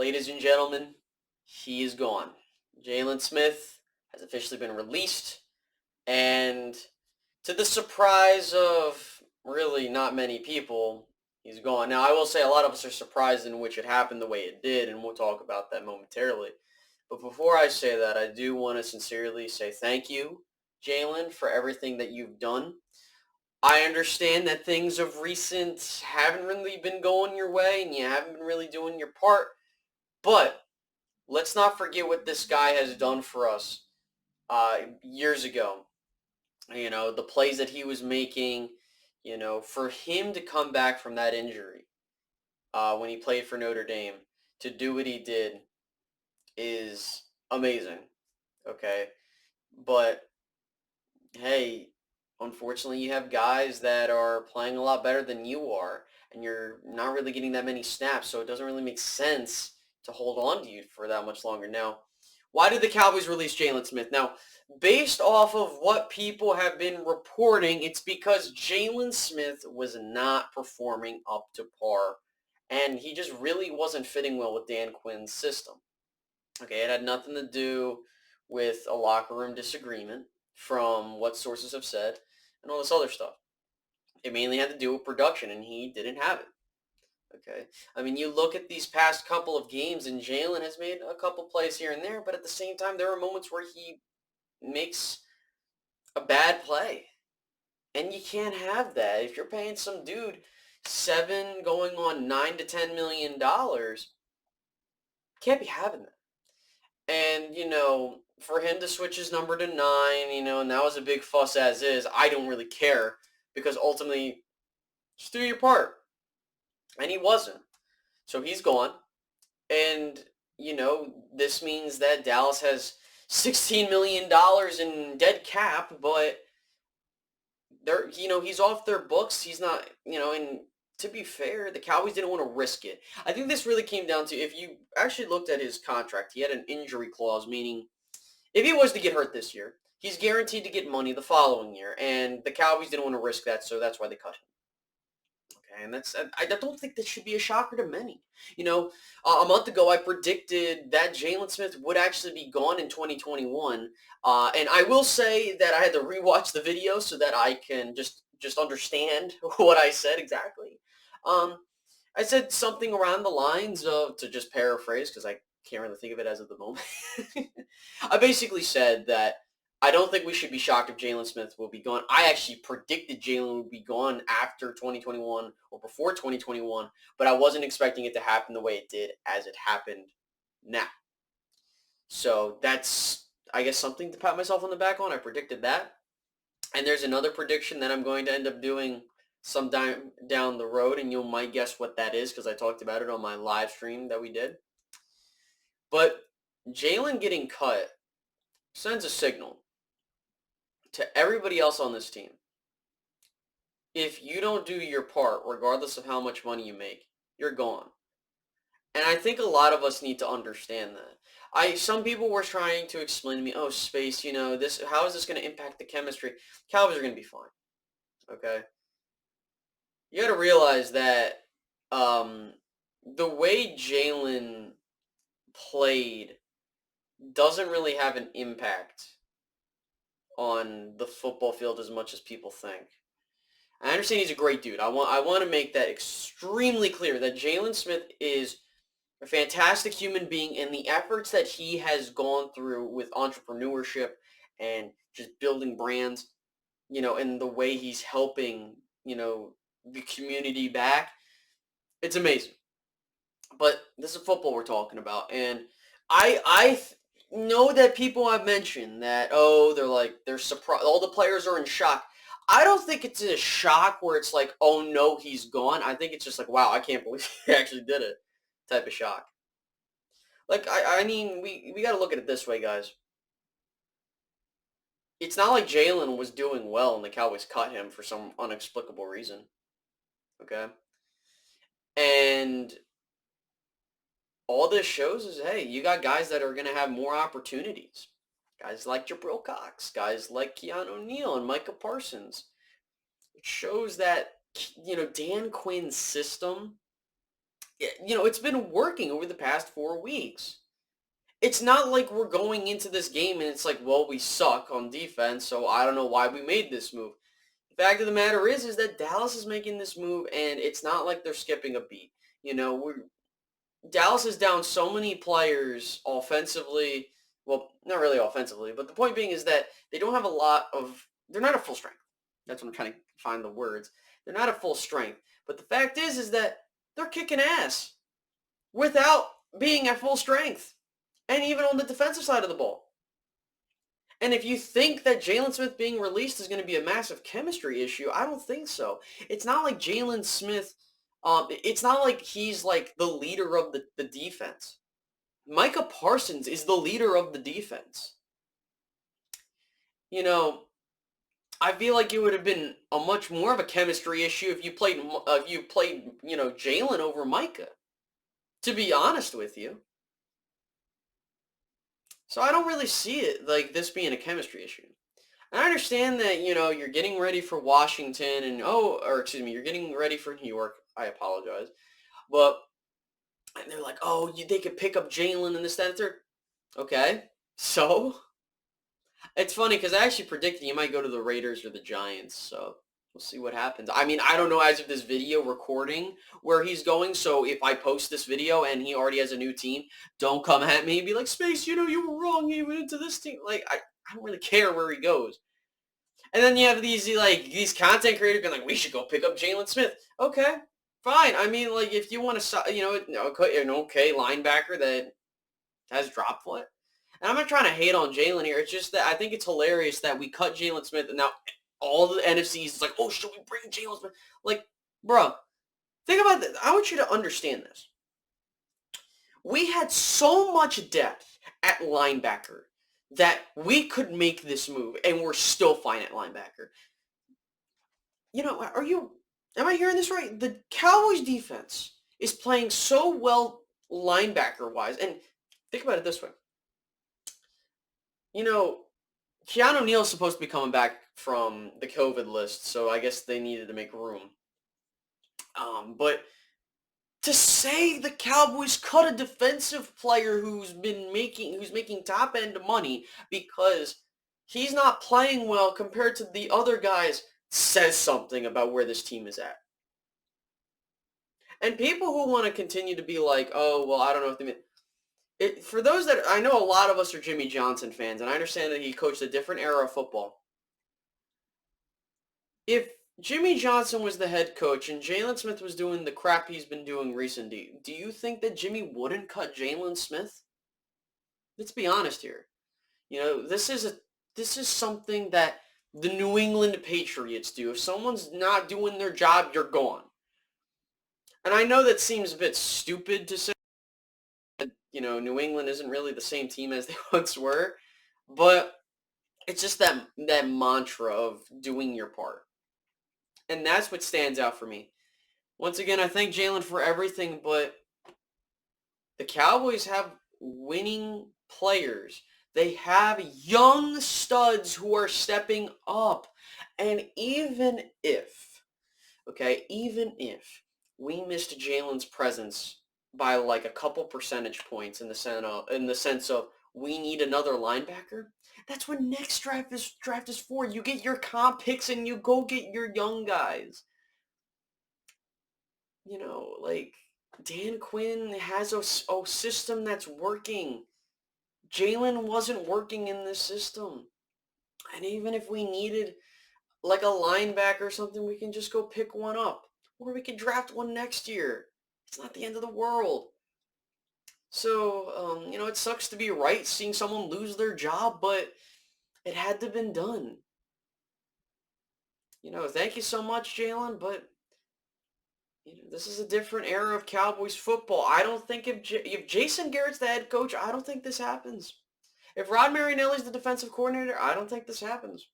ladies and gentlemen, he is gone. Jaylon Smith has officially been released, and to the surprise of really not many people, he's gone. Now, I will say a lot of us are surprised in which it happened the way it did, and we'll talk about that momentarily. But before I say that, I do want to sincerely say thank you, Jaylon, for everything that you've done. I understand that things of recent haven't really been going your way, and you haven't been really doing your part, but let's not forget what this guy has done for us years ago. The plays that he was making, for him to come back from that injury when he played for Notre Dame, to do what he did is amazing, okay? But, hey, unfortunately you have guys that are playing a lot better than you are, and you're not really getting that many snaps, so it doesn't really make sense to hold on to you for that much longer. Now, why did the Cowboys release Jaylon Smith? Now, based off of what people have been reporting, it's because Jaylon Smith was not performing up to par, and he just really wasn't fitting well with Dan Quinn's system. Okay, it had nothing to do with a locker room disagreement from what sources have said and all this other stuff. It mainly had to do with production, and he didn't have it. Okay. I mean, you look at these past couple of games, and Jaylon has made a couple plays here and there, but at the same time, there are moments where he makes a bad play. And you can't have that. If you're paying some dude going on $9 to $10 million, can't be having that. And, for him to switch his number to 9, and that was a big fuss as is, I don't really care, because ultimately, just do your part. And he wasn't. So he's gone. And, this means that Dallas has $16 million in dead cap, but he's off their books. He's not, and to be fair, the Cowboys didn't want to risk it. I think this really came down to, if you actually looked at his contract, he had an injury clause, meaning if he was to get hurt this year, he's guaranteed to get money the following year, and the Cowboys didn't want to risk that, so that's why they cut him. And I don't think that should be a shocker to many. A month ago, I predicted that Jaylon Smith would actually be gone in 2021. And I will say that I had to rewatch the video so that I can just understand what I said exactly. I said something around the lines of, to just paraphrase, because I can't really think of it as of the moment. I basically said that I don't think we should be shocked if Jaylon Smith will be gone. I actually predicted Jaylon would be gone after 2021 or before 2021, but I wasn't expecting it to happen the way it did as it happened now. So that's, I guess, something to pat myself on the back on. I predicted that. And there's another prediction that I'm going to end up doing sometime down the road, and you might guess what that is because I talked about it on my live stream that we did. But Jaylon getting cut sends a signal to everybody else on this team. If you don't do your part, regardless of how much money you make, you're gone. And I think a lot of us need to understand that. Some people were trying to explain to me, oh, Space, how is this going to impact the chemistry? Cowboys are going to be fine. Okay? You got to realize that the way Jaylon played doesn't really have an impact on the football field as much as people think. I understand he's a great dude. I want to make that extremely clear that Jaylon Smith is a fantastic human being, and the efforts that he has gone through with entrepreneurship and just building brands, and the way he's helping, the community back, it's amazing. But this is football we're talking about, and I know that people have mentioned that, they're surprised, all the players are in shock. I don't think it's a shock where it's like, oh no, he's gone. I think it's just like, wow, I can't believe he actually did it type of shock. Like, I mean, we got to look at it this way, guys. It's not like Jaylon was doing well and the Cowboys cut him for some inexplicable reason. Okay? And all this shows is, hey, you got guys that are going to have more opportunities. Guys like Jabril Cox, guys like Keanu O'Neal and Micah Parsons. It shows that, Dan Quinn's system it's been working over the past 4 weeks. It's not like we're going into this game and it's like, well, we suck on defense, so I don't know why we made this move. The fact of the matter is that Dallas is making this move, and it's not like they're skipping a beat. Dallas is down so many players offensively. Well, not really offensively, but the point being is that they don't have a lot of. They're not at full strength. That's what I'm trying to find the words. They're not at full strength. But the fact is that they're kicking ass without being at full strength, and even on the defensive side of the ball. And if you think that Jaylon Smith being released is going to be a massive chemistry issue, I don't think so. It's not like Jaylon Smith, it's not like he's like the leader of the defense. Micah Parsons is the leader of the defense. I feel like it would have been a much more of a chemistry issue if you played Jaylon over Micah, to be honest with you. So I don't really see it like this being a chemistry issue. And I understand that, you're getting ready for Washington and, you're getting ready for New York. I apologize. But, and they're like, they could pick up Jaylon and this, that, and third. Okay. So, it's funny because I actually predicted he might go to the Raiders or the Giants. So, we'll see what happens. I mean, I don't know as of this video recording where he's going. So, if I post this video and he already has a new team, don't come at me and be like, Space, you were wrong. He went into this team. Like, I don't really care where he goes. And then you have these content creators being like, we should go pick up Jaylon Smith. Okay, fine. I mean, like, if you want to, an okay linebacker that has drop foot. And I'm not trying to hate on Jaylon here. It's just that I think it's hilarious that we cut Jaylon Smith and now all the NFCs is like, oh, should we bring Jaylon Smith? Like, bro, think about this. I want you to understand this. We had so much depth at linebacker that we could make this move, and we're still fine at linebacker. Am I hearing this right? The Cowboys defense is playing so well linebacker-wise, and think about it this way. Keanu Neal's supposed to be coming back from the COVID list, so I guess they needed to make room. But to say the Cowboys cut a defensive player who's making top end money because he's not playing well compared to the other guys says something about where this team is at. And people who want to continue to be like, oh, well, I don't know if they mean. For those that, I know a lot of us are Jimmy Johnson fans, and I understand that he coached a different era of football. If Jimmy Johnson was the head coach and Jaylon Smith was doing the crap he's been doing recently, do you think that Jimmy wouldn't cut Jaylon Smith? Let's be honest here. This is something that the New England Patriots do. If someone's not doing their job, you're gone. And I know that seems a bit stupid to say. New England isn't really the same team as they once were, but it's just that mantra of doing your part. And that's what stands out for me. Once again, I thank Jaylon for everything, but the Cowboys have winning players. They have young studs who are stepping up. And even if we missed Jaylon's presence by like a couple percentage points in the sense of we need another linebacker, that's what next draft is for. You get your comp picks and you go get your young guys. Like Dan Quinn has a system that's working. Jaylon wasn't working in this system. And even if we needed like a linebacker or something, we can just go pick one up. Or we can draft one next year. It's not the end of the world. So, it sucks to be right seeing someone lose their job, but it had to have been done. Thank you so much, Jaylon, but this is a different era of Cowboys football. I don't think if Jason Garrett's the head coach, I don't think this happens. If Rod Marinelli's the defensive coordinator, I don't think this happens.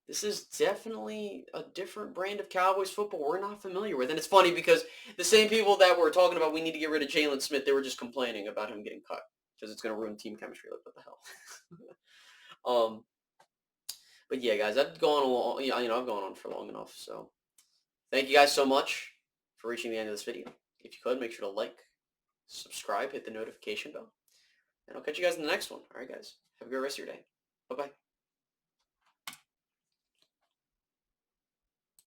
This is definitely a different brand of Cowboys football we're not familiar with. And it's funny because the same people that were talking about we need to get rid of Jaylon Smith, they were just complaining about him getting cut because it's going to ruin team chemistry. Like, what the hell? But yeah, guys, I've gone along. I've gone on for long enough. So thank you guys so much for reaching the end of this video. If you could, make sure to like, subscribe, hit the notification bell. And I'll catch you guys in the next one. All right, guys. Have a good rest of your day. Bye-bye.